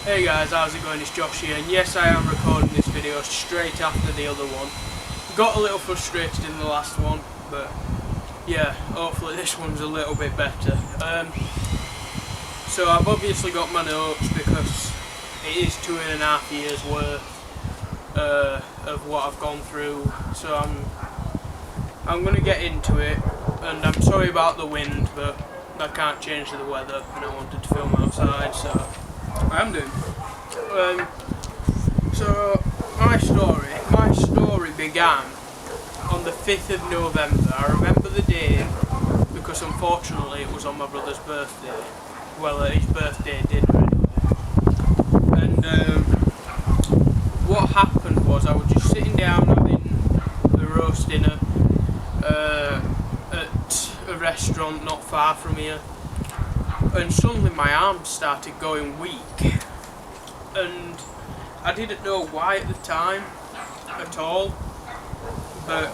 Hey guys, how's it going? It's Josh here, and yes, I am recording this video straight after the other one. Got a little frustrated in the last one, but yeah, hopefully this one's a little bit better. So I've obviously got my notes because it is 2.5 years worth of what I've gone through. So I'm going to get into it, and I'm sorry about the wind, but I can't change the weather, and I wanted to film outside, so I am doing. So my story began on the 5th of November. I remember the day because unfortunately it was on my brother's birthday. Well, his birthday dinner anyway. And what happened was I was just sitting down having a roast dinner at a restaurant not far from here, and suddenly my arms started going weak, and I didn't know why at the time at all, but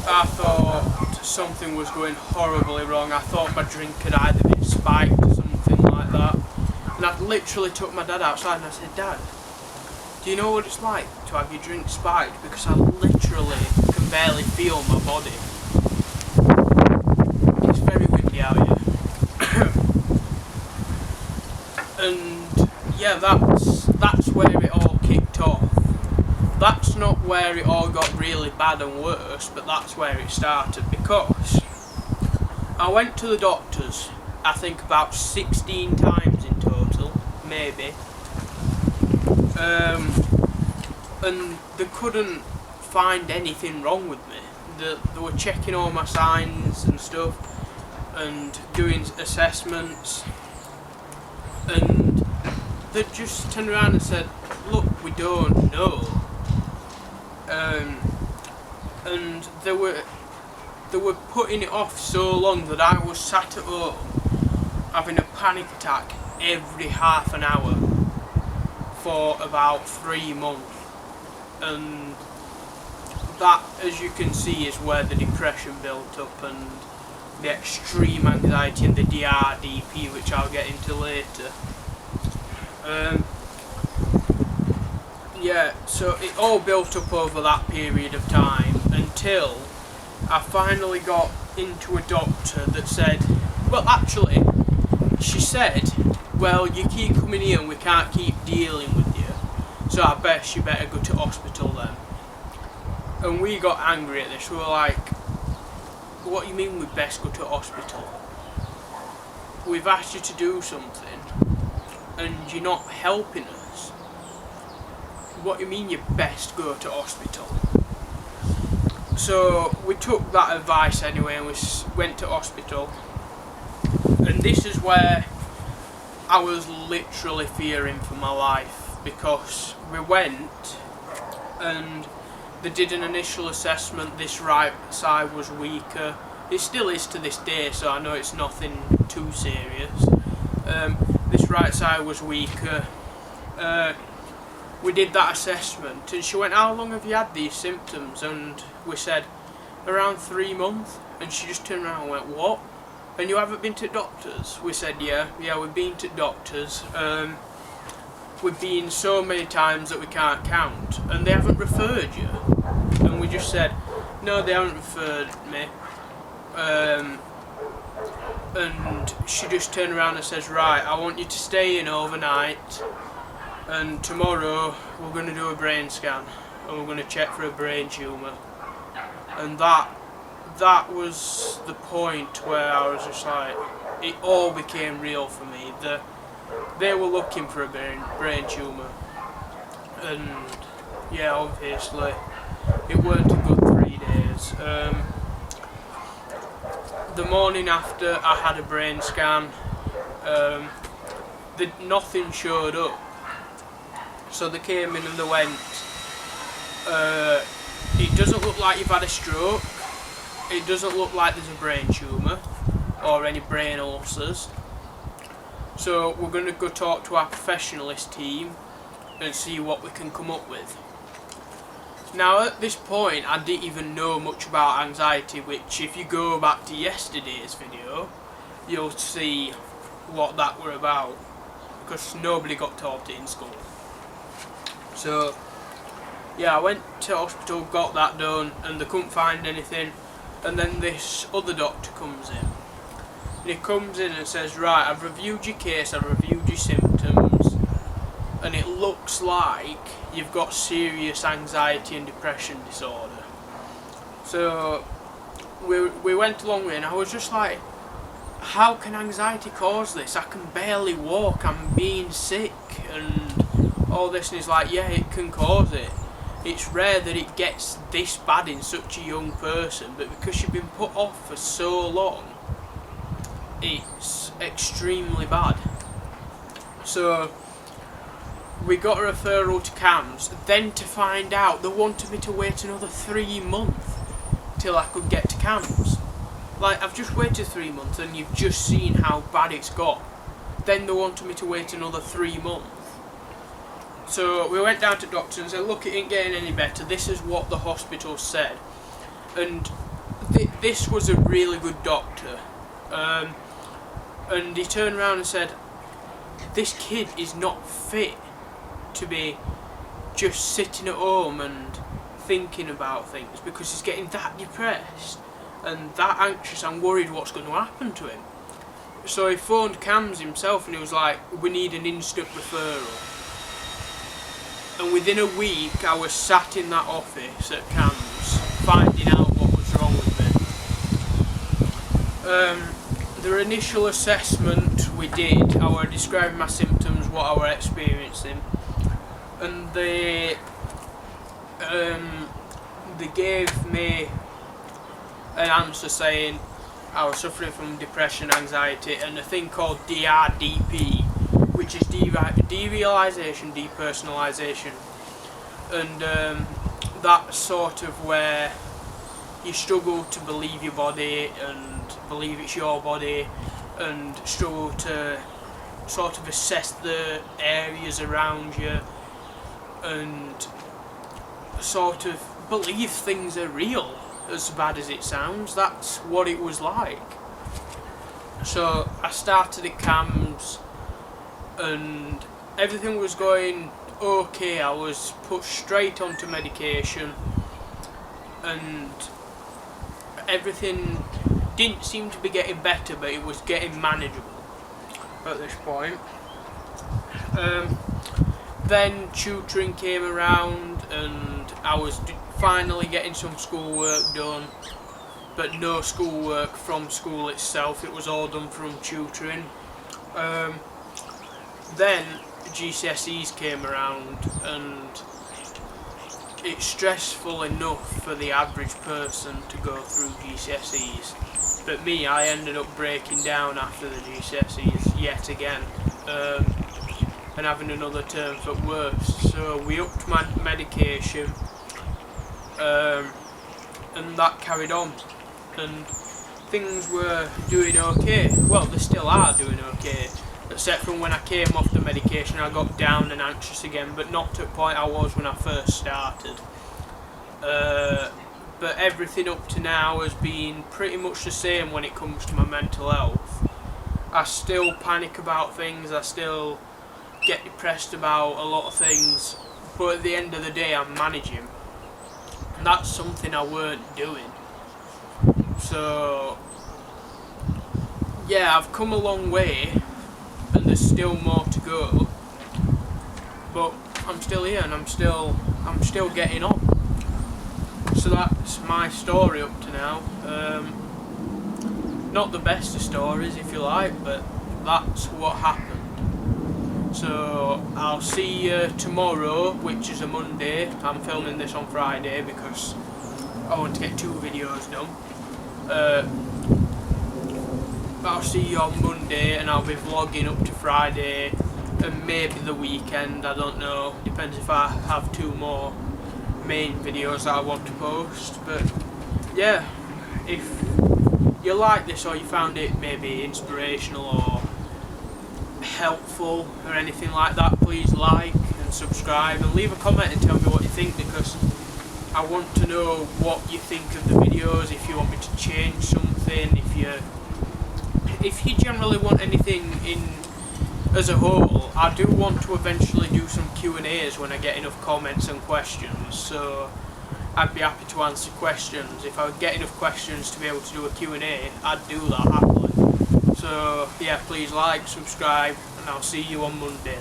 I thought something was going horribly wrong. I thought my drink had either been spiked or something like that, and I literally took my dad outside and I said, "Dad, do you know what it's like to have your drink spiked? Because I literally can barely feel my body." It's very windy out here. And yeah, that's where it all kicked off. That's not where it all got really bad and worse, but that's where it started, because I went to the doctors, I think about 16 times in total, maybe, and they couldn't find anything wrong with me. They were checking all my signs and stuff and doing assessments, and they just turned around and said, "Look, we don't know." And they were putting it off so long that I was sat at home having a panic attack every half an hour for about 3 months, and that, as you can see, is where the depression built up, and the extreme anxiety and the DRDP, which I'll get into later. Yeah, so it all built up over that period of time until I finally got into a doctor that said, well, actually, she said, "Well, you keep coming here and we can't keep dealing with you, so I bet you better go to hospital then." And we got angry at this. We were like, "What do you mean we best go to hospital? We've asked you to do something and you're not helping us. What do you mean you best go to hospital?" So we took that advice anyway and we went to hospital, and this is where I was literally fearing for my life, because we went and they did an initial assessment. This right side was weaker. It still is to this day, so I know it's nothing too serious. This right side was weaker. We did that assessment and she went, "How long have you had these symptoms?" And we said, "Around 3 months." And she just turned around and went, "What? And you haven't been to doctors?" We said, yeah, we've been to doctors. We've been so many times that we can't count, and they haven't referred you. And we just said, "No, they haven't referred me." And she just turned around and says, "Right, I want you to stay in overnight, and tomorrow we're going to do a brain scan and we're going to check for a brain tumour." And that was the point where I was just like, it all became real for me. They were looking for a brain tumour, and yeah, obviously it weren't a good 3 days. The morning after I had a brain scan, nothing showed up. So they came in and they went, "It doesn't look like you've had a stroke. It doesn't look like there's a brain tumour or any brain ulcers. So we're going to go talk to our professionalist team and see what we can come up with." Now at this point I didn't even know much about anxiety, which if you go back to yesterday's video you'll see what that were about. because nobody got taught it in school. So yeah, I went to hospital, got that done, and they couldn't find anything. And then this other doctor comes in. And he comes in and says, right, I've reviewed your case, I've reviewed your symptoms, and it looks like you've got serious anxiety and depression disorder. So we went along with it, and I was just like, how can anxiety cause this? I can barely walk, I'm being sick, and all this. And he's like, yeah, it can cause it. It's rare that it gets this bad in such a young person, but because you've been put off for so long, it's extremely bad. So we got a referral to CAMS, then to find out they wanted me to wait another 3 months till I could get to CAMS. Like, I've just waited 3 months and you've just seen how bad it's got. Then they wanted me to wait another 3 months. So we went down to doctor and said, look, it ain't getting any better, this is what the hospital said. And this was a really good doctor. And he turned around and said, this kid is not fit to be just sitting at home and thinking about things, because he's getting that depressed and that anxious and worried what's going to happen to him. So he phoned CAMS himself and he was like, we need an instant referral. And within a week I was sat in that office at CAMS finding out what was wrong with me. The initial assessment we did, I was describing my symptoms, what I was experiencing, and they gave me an answer saying I was suffering from depression, anxiety, and a thing called DRDP, which is derealisation, depersonalisation, and that's sort of where you struggle to believe your body and believe it's your body, and struggle to sort of assess the areas around you, and sort of believe things are real, as bad as it sounds. That's what it was like. So I started at CAMS and everything was going okay. I was put straight onto medication and everything didn't seem to be getting better, but it was getting manageable at this point. Then tutoring came around and I was finally getting some schoolwork done, but no schoolwork from school itself, it was all done from tutoring. Then GCSEs came around and it's stressful enough for the average person to go through GCSEs, but me, I ended up breaking down after the GCSEs yet again, and having another term for worse. So we upped my medication, and that carried on, and things were doing okay. Well, they still are doing okay, except from when I came off the medication I got down and anxious again, but not to the point I was when I first started. But everything up to now has been pretty much the same when it comes to my mental health. I still panic about things, I still get depressed about a lot of things, but at the end of the day I'm managing, and that's something I weren't doing. So yeah, I've come a long way and there's still more to go, but I'm still here and I'm still getting on. So that's my story up to now. Not the best of stories, if you like, but that's what happened. So I'll see you tomorrow, which is a Monday. I'm filming this on Friday because I want to get 2 videos done. I'll see you on Monday and I'll be vlogging up to Friday and maybe the weekend, I don't know, depends if I have 2 more main videos that I want to post. But yeah, if you like this or you found it maybe inspirational or helpful or anything like that, please like and subscribe and leave a comment and tell me what you think, because I want to know what you think of the videos, if you want me to change something, if you generally want anything in as a whole, I do want to eventually do some Q&As when I get enough comments and questions, so I'd be happy to answer questions. If I would get enough questions to be able to do a Q&A, I'd do that happily. So yeah, please like, subscribe, and I'll see you on Monday.